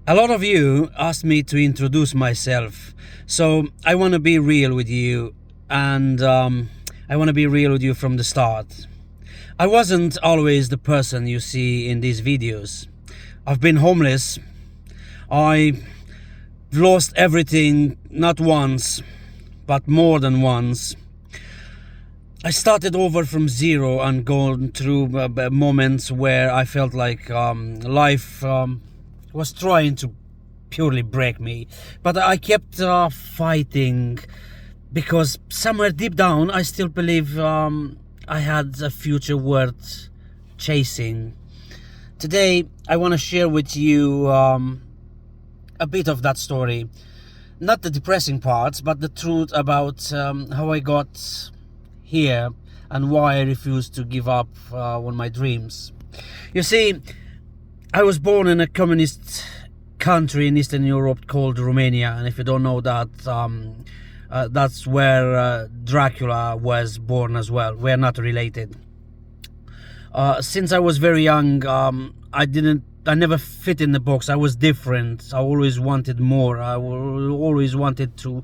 A lot of you asked me to introduce myself, so I want to be real with you, and I want to be real with you from the start. I wasn't always the person you see in these videos. I've been homeless. I lost everything, not once, but more than once. I started over from zero and gone through moments where I felt like life was trying to purely break me. But I kept fighting because somewhere deep down I still believe I had a future worth chasing. Today I want to share with you a bit of that story. Not the depressing parts, but the truth about how I got here and why I refused to give up on my dreams. You see, I was born in a communist country in Eastern Europe called Romania, and if you don't know that, that's where Dracula was born as well. We're not related. Since I was very young, I never fit in the box. I was different. I always wanted more. I always wanted to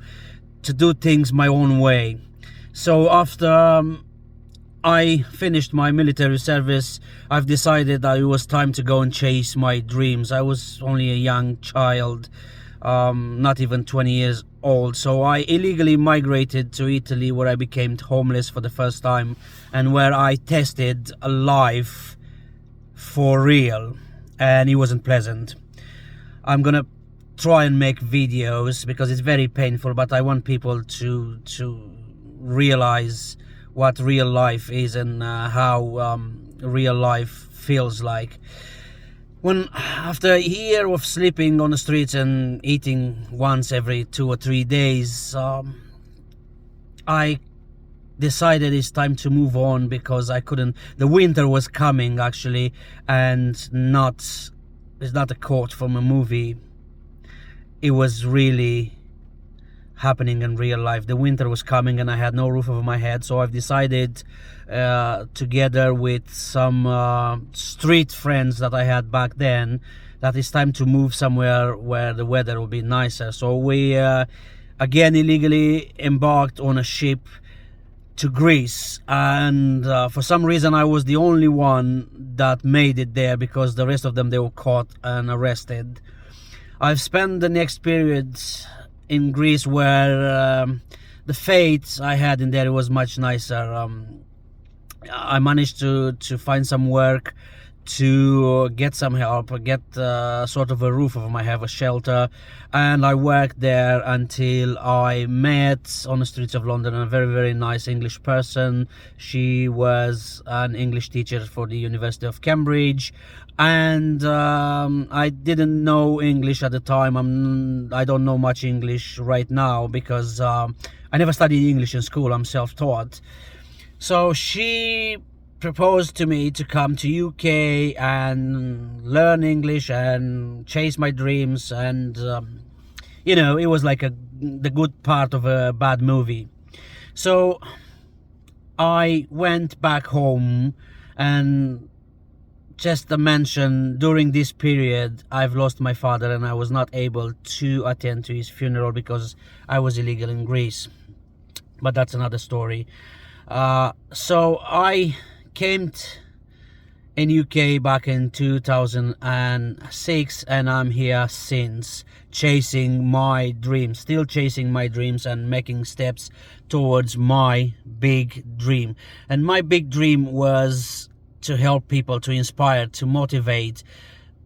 do things my own way. So after I finished my military service, I've decided that it was time to go and chase my dreams. I was only a young child, not even 20 years old. So I illegally migrated to Italy, where I became homeless for the first time and where I tested a life for real, and it wasn't pleasant. I'm gonna try and make videos because it's very painful, but I want people to realize what real life is and how real life feels like. When after a year of sleeping on the streets and eating once every 2 or 3 days, I decided it's time to move on because I couldn't. The winter was coming actually, and it's not a quote from a movie. It was really happening in real life. The winter was coming and I had no roof over my head, so I've decided together with some street friends that I had back then that it's time to move somewhere where the weather will be nicer. So we again illegally embarked on a ship to Greece, and for some reason I was the only one that made it there because the rest of them, they were caught and arrested. I've spent the next period in Greece where the fate I had in there was much nicer. I managed to find some work, to get some help, get sort of a roof over my head, a shelter, and I worked there until I met on the streets of London a very, very nice English person. She was an English teacher for the University of Cambridge, and I didn't know English at the time. I don't know much English right now because I never studied English in school. I'm self-taught. So she proposed to me to come to UK and learn English and chase my dreams, and you know, it was like the good part of a bad movie. So I went back home, and just to mention, during this period I've lost my father and I was not able to attend to his funeral because I was illegal in Greece, but that's another story. So I came in UK back in 2006, and I'm here since, chasing my dreams, still chasing my dreams and making steps towards my big dream. And my big dream was to help people, to inspire, to motivate.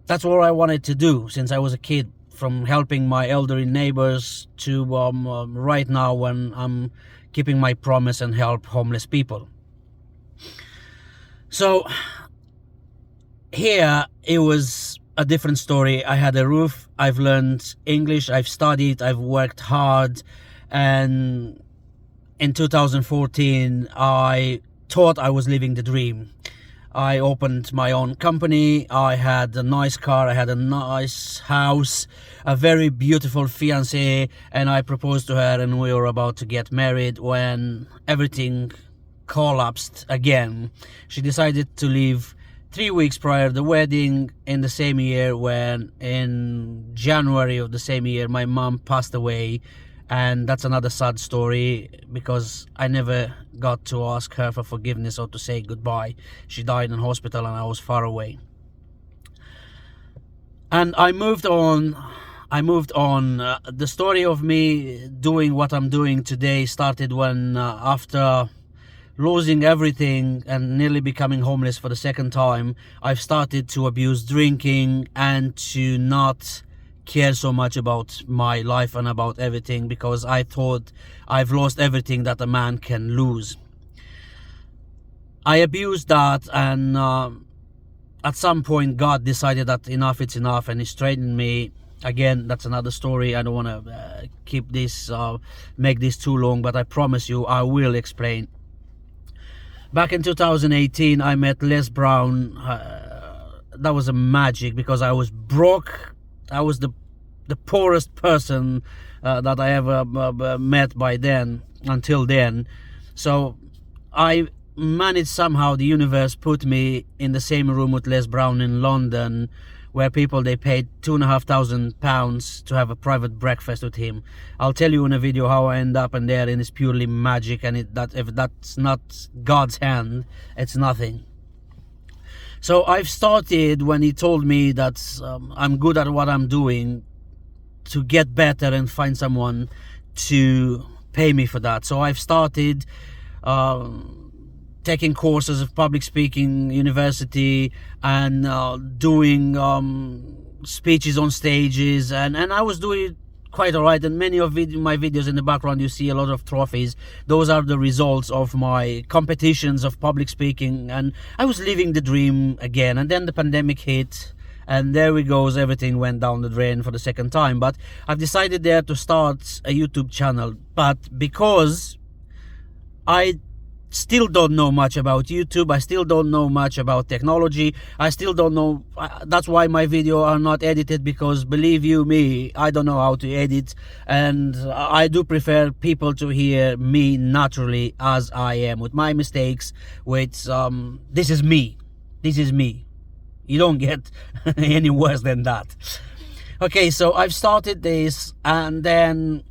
That's what I wanted to do since I was a kid, from helping my elderly neighbors to right now when I'm keeping my promise and help homeless people. So here it was a different story. I had a roof, I've learned English, I've studied, I've worked hard, and in 2014 I thought I was living the dream. I opened my own company, I had a nice car, I had a nice house, a very beautiful fiancée, and I proposed to her and we were about to get married when everything collapsed again. She decided to leave 3 weeks prior the wedding, in the same year, when in January of the same year my mom passed away. And that's another sad story, because I never got to ask her for forgiveness or to say goodbye. She died in hospital and I was far away. And I moved on. The story of me doing what I'm doing today started when, after losing everything and nearly becoming homeless for the second time, I've started to abuse drinking and to not care so much about my life and about everything, because I thought I've lost everything that a man can lose. I abused that, and at some point God decided that enough is enough, and He straightened me. Again, that's another story. I don't want to keep this, make this too long, but I promise you I will explain. Back in 2018, I met Les Brown. That was a magic, because I was broke. I was the poorest person that I ever met by then, until then. So I managed somehow, the universe put me in the same room with Les Brown in London, where people, they paid £2,500 to have a private breakfast with him. I'll tell you in a video how I end up in there, and it's purely magic, and if that's not God's hand, it's nothing. So I've started, when he told me that I'm good at what I'm doing, to get better and find someone to pay me for that. So I've started taking courses of public speaking, university, and doing speeches on stages, and I was doing quite alright. And many of my videos in the background, you see a lot of trophies. Those are the results of my competitions of public speaking, and I was living the dream again. And then the pandemic hit, and there we goes, everything went down the drain for the second time. But I've decided there to start a YouTube channel, but because I still don't know much about YouTube, I still don't know much about technology, I still don't know, that's why my videos are not edited, because believe you me, I don't know how to edit, and I do prefer people to hear me naturally as I am, with my mistakes, with this is me, you don't get any worse than that. Okay, so I've started this, and then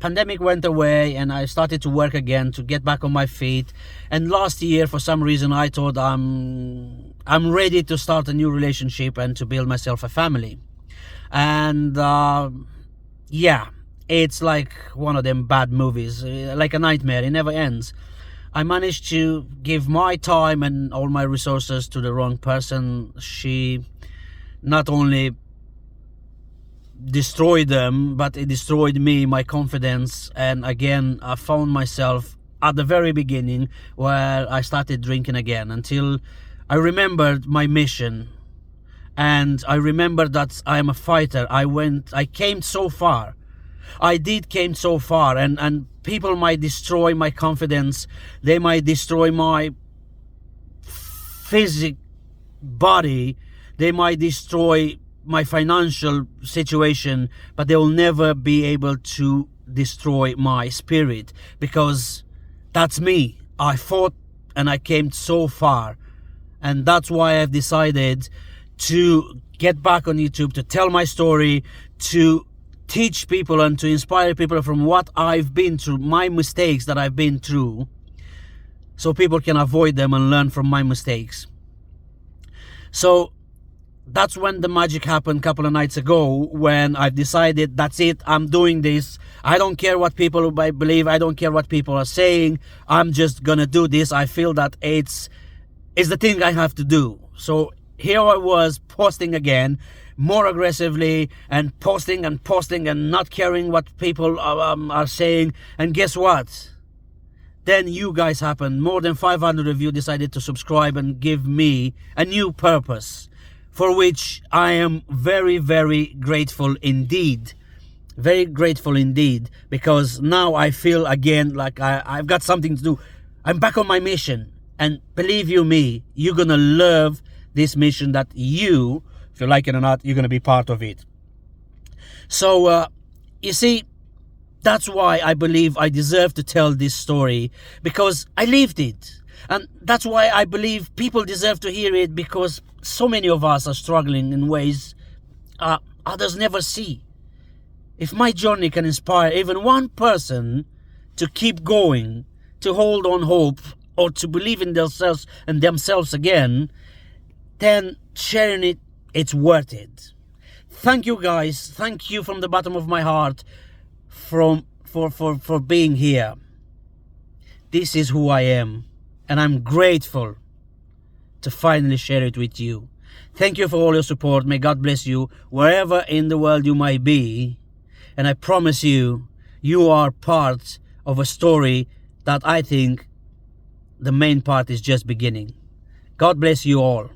pandemic went away, and I started to work again to get back on my feet. And last year, for some reason, I thought I'm ready to start a new relationship and to build myself a family. And yeah, it's like one of them bad movies, like a nightmare. It never ends. I managed to give my time and all my resources to the wrong person. She not only destroyed them, but it destroyed me, my confidence. And again, I found myself at the very beginning, where I started drinking again, until I remembered my mission, and I remembered that I am a fighter. I came so far. Came so far, and people might destroy my confidence, they might destroy my physical body, they might destroy my financial situation, but they will never be able to destroy my spirit, because that's me. I fought and I came so far, and that's why I've decided to get back on YouTube, to tell my story, to teach people and to inspire people from what I've been through, my mistakes that I've been through, so people can avoid them and learn from my mistakes. So that's when the magic happened a couple of nights ago, when I've decided, that's it, I'm doing this. I don't care what people believe, I don't care what people are saying, I'm just gonna do this. I feel that it's the thing I have to do. So here I was, posting again, more aggressively, and posting and not caring what people are saying. And guess what? Then you guys happened. More than 500 of you decided to subscribe and give me a new purpose, for which I am very, very grateful indeed. Very grateful indeed, because now I feel again like I've got something to do. I'm back on my mission, and believe you me, you're gonna love this mission, that you, if you like it or not, you're gonna be part of it. So you see, that's why I believe I deserve to tell this story, because I lived it. And that's why I believe people deserve to hear it, because so many of us are struggling in ways others never see. If my journey can inspire even one person to keep going, to hold on hope, or to believe in themselves again, then sharing it, it's worth it. Thank you guys. Thank you from the bottom of my heart for being here. This is who I am, and I'm grateful to finally share it with you. Thank you for all your support. May God bless you wherever in the world you might be. And I promise you, you are part of a story that I think the main part is just beginning. God bless you all.